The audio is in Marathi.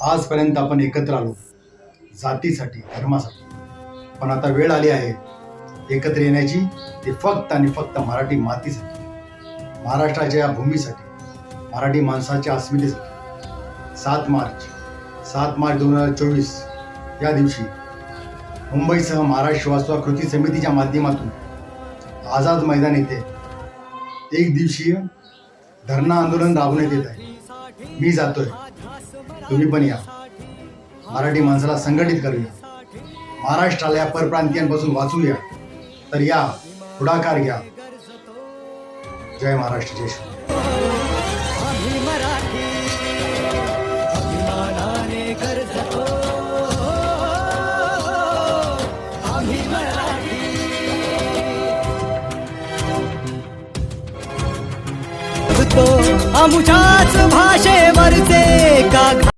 आजपर्यंत आपण एकत्र आलो जातीसाठी, धर्मासाठी, पण आता वेळ आली आहे एकत्र येण्याची, ते फक्त आणि फक्त मराठी मातीसाठी, महाराष्ट्राच्या या भूमीसाठी, मराठी माणसाच्या अस्मितेसाठी. 7 मार्च 2024 या दिवशी मुंबईसह महाराष्ट्र वाचवा कृती समितीच्या माध्यमातून आझाद मैदान येथे एक दिवसीय धरणं आंदोलन राबवण्यात येत आहे. मी जातोय, तुम्ही पण या. मराठी माणसाला संघटित करूया, महाराष्ट्राला या परप्रांतीयांपासून वाचूया. तर या, पुढाकार घ्या. जय महाराष्ट्र, जय श्री. आमुच्याच भाषेवरचे